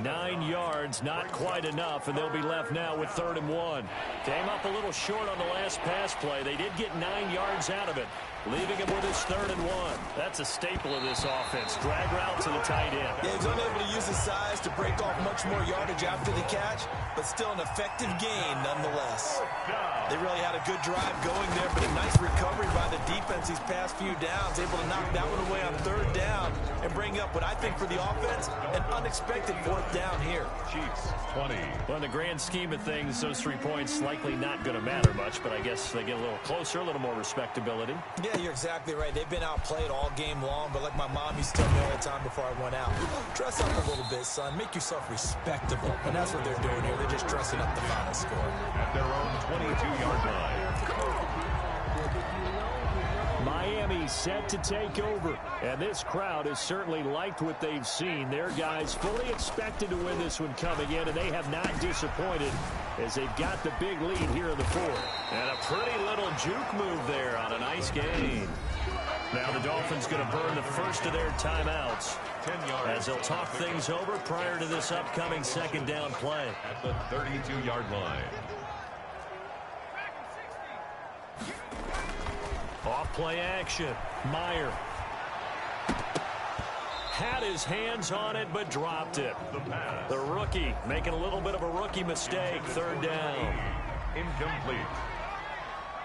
9 yards, not quite enough, and they'll be left now with 3rd and 1. Came up a little short on the last pass play. They did get 9 yards out of it, leaving him with his 3rd and 1. That's a staple of this offense. Drag route to the tight end. Yeah, he's unable to use his size to break off much more yardage after the catch, but still an effective gain nonetheless. They really had a good drive going there, but a nice recovery by the defense these past few downs, able to knock that one away on 3rd down and bring up what I think for the offense, an unexpected 4th down here. Chiefs 20. Well, in the grand scheme of things, those 3 points likely not going to matter much, but I guess they get a little closer, a little more respectability. Yeah, you're exactly right. They've been outplayed all game long, but like my mom used to tell me all the time before I went out, dress up a little bit, son. Make yourself respectable. And that's what they're doing here. They're just dressing up the final score. At their own 22-yard line. Miami set to take over, and this crowd has certainly liked what they've seen. Their guys fully expected to win this one coming in, and they have not disappointed as they've got the big lead here in the 4th. And a pretty little juke move there on a nice gain. Now the Dolphins going to burn the first of their timeouts 10 yards as they'll talk things over prior to this upcoming 2nd down play. at the 32-yard line. Off play action. Meyer had his hands on it but dropped it. The rookie making a little bit of a rookie mistake. 3rd down. Incomplete.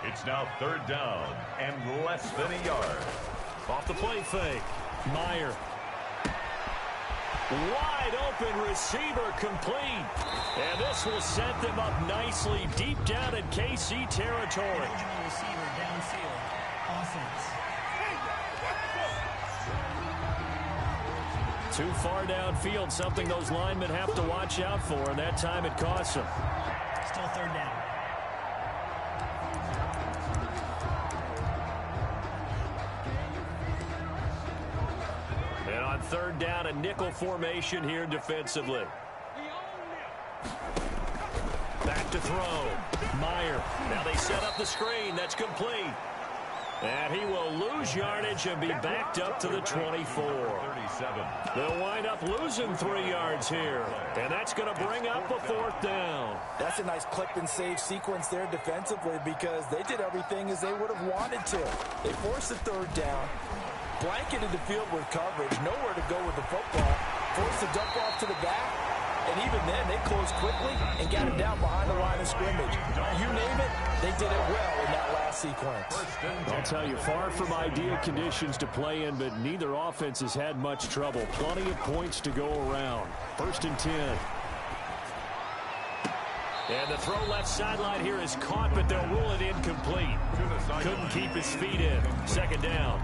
It's now 3rd down and less than a yard. Off the play fake. Meyer Wide open receiver complete. And this will set them up nicely deep down in KC territory. Original receiver downfield. Offense. Too far downfield, something those linemen have to watch out for, and that time it costs them. Still third down. And on third down, a nickel formation here defensively. Back to throw. Meyer. Now they set up the screen. That's complete. And he will lose yardage and be backed up to the 24. They'll wind up losing 3 yards here. And that's going to bring up a fourth down. That's a nice clip and save sequence there defensively because they did everything as they would have wanted to. They forced the third down, blanketed the field with coverage, nowhere to go with the football, forced the dump off to the back, and even then they closed quickly and got it down behind the line of scrimmage. You name it, they did it well in that last sequence. I'll tell you, far from ideal conditions to play in, but neither offense has had much trouble. Plenty of points to go around. 1st and 10. And the throw left sideline here is caught, but they'll rule it incomplete. Couldn't keep his feet in. 2nd down.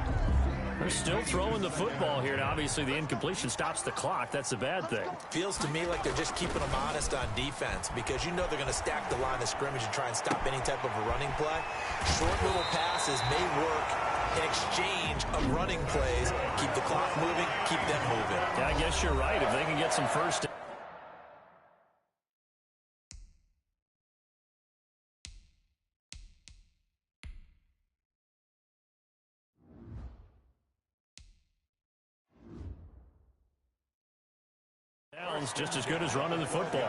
They're still throwing the football here, and obviously the incompletion stops the clock. That's a bad thing. Feels to me like they're just keeping them honest on defense because you know they're going to stack the line of scrimmage and try and stop any type of a running play. Short little passes may work in exchange of running plays. Keep the clock moving, keep them moving. Yeah, I guess you're right. If they can get some first down. Just as good as running the football.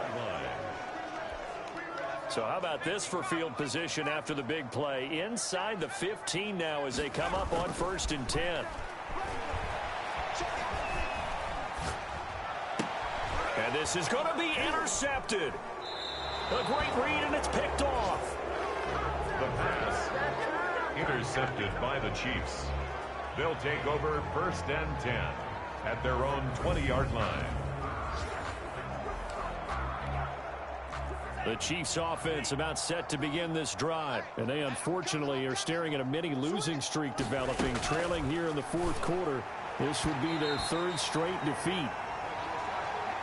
So how about this for field position after the big play? Inside the 15 now as they come up on 1st and 10. And this is going to be intercepted. A great read, and it's picked off. The pass intercepted by the Chiefs. They'll take over 1st and 10 at their own 20-yard line. The Chiefs offense about set to begin this drive. And they unfortunately are staring at a mini losing streak developing, trailing here in the 4th quarter. This would be their 3rd straight defeat.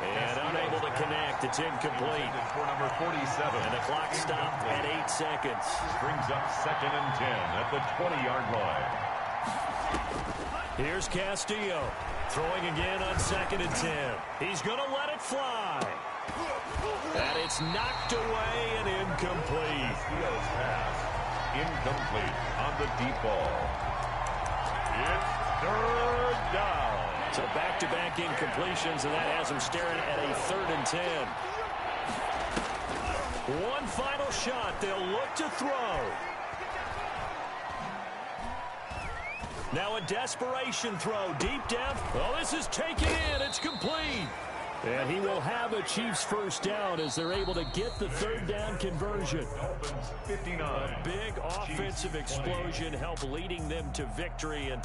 And unable to connect. It's incomplete. For number 47. And the clock stopped at 8 seconds. Brings up 2nd and 10 at the 20-yard line. Here's Castillo. Throwing again on 2nd and 10. He's going to let it fly. And it's knocked away and incomplete. Castillo's pass incomplete on the deep ball. It's 3rd down. So back-to-back incompletions, and that has them staring at a 3rd and 10. One final shot. They'll look to throw. Now a desperation throw deep down. Oh, this is taken in. It's complete. And he will have a Chiefs first down as they're able to get the 3rd down conversion. Dolphins 59. A big offensive explosion helped leading them to victory. And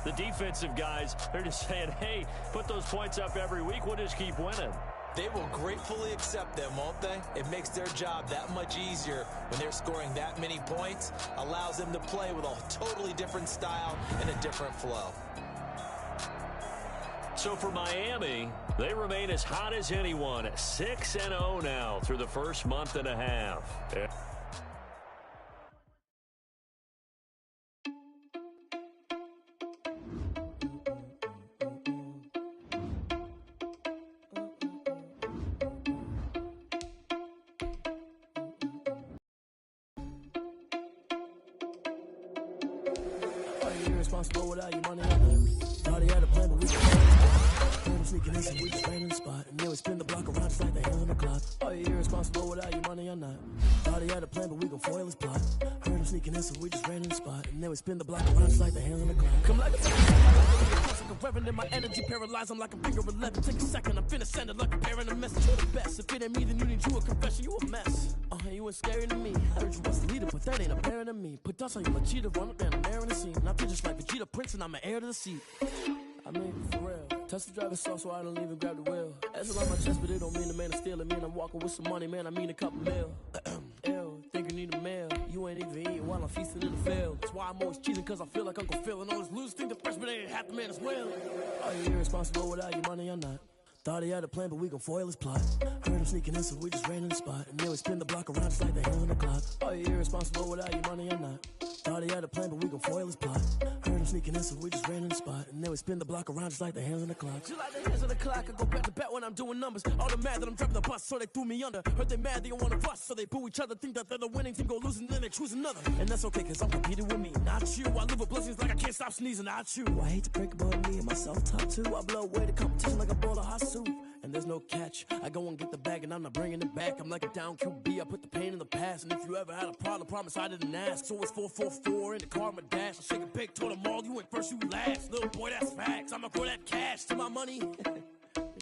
the defensive guys, they're just saying, hey, put those points up every week. We'll just keep winning. They will gratefully accept them, won't they? It makes their job that much easier when they're scoring that many points. Allows them to play with a totally different style and a different flow. So for Miami, they remain as hot as anyone, 6-0 now through the first month and a half. Are you irresponsible without your money on them? Thought he had a plan, but we can sneaking in, so we just ran in the spot. And then we spin the block around just like the hell in the clock. Are you irresponsible without your money or not? Thought he had a plan, but we gon' foil his plot. Heard him sneaking in, so we just ran in the spot. And then we spin the block around just like the hell in the clock. Come like a reverend in my energy, paralyzed. I'm like a figure 11. Take a second, I'm finna send it like a parent a message. You're the best. If it ain't me, then you need you a confession. You a mess. You ain't scary to me. Heard you was the leader, but that ain't apparent to me. Put dust on you, Machida, run up and I'm there in the scene. And I feel just like Vegeta Prince, and I'm an heir to the seat. I mean, for real. Touch the driver's sauce so I don't even grab the wheel. That's on my chest, but it don't mean the man is stealing. Mean I'm walking with some money, man, I mean a couple mil. Ew, think you need a meal. You ain't even eating while I'm feasting in the field. That's why I'm always cheesing, cause I feel like Uncle Phil. And all those losers think the freshman ain't half the man as well. Are you irresponsible without your money or not? Thought he had a plan, but we gon' foil his plot. Heard him sneaking in, so we just ran in the spot. And then we spin the block around just like the hell in the clock. Are you irresponsible without your money or not? Thought he had a plan, but we gon' foil his plot. Heard him sneaking in, so we just ran in the spot. And then we spin the block around just like the hands on the clock. Just like the hands on the clock, I go back to back when I'm doing numbers. All the mad that I'm driving the bus, so they threw me under. Heard they mad, they don't wanna bust, so they boo each other. Think that they're the winning team, go losing, then they choose another. And that's okay, cause I'm competing with me, not you. I live with blessings like I can't stop sneezing, not you. I hate to break about me and myself top two. I blow away the competition like a bowl of hot soup. And there's no catch. I go and get the bag and I'm not bringing it back. I'm like a down QB, I put the pain in the past. And if you ever had a problem, promise I didn't ask. So it's 444 in the car, my dash. I shake a big, told them all, you ain't first, you last. Little boy, that's facts. I'ma grow that cash to my money. You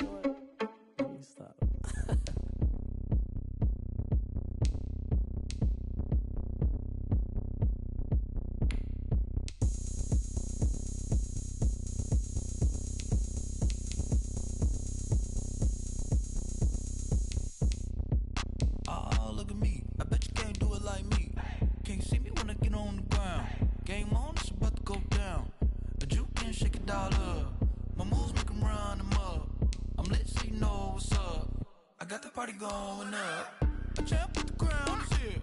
know what? Let me stop. Look at me, I bet you can't do it like me. Can't see me when I get on the ground. Game on, it's about to go down. But you can shake it all up. My moves make them run them up. I'm lit so you know what's up. I got the party going up. A champ with the crown is here.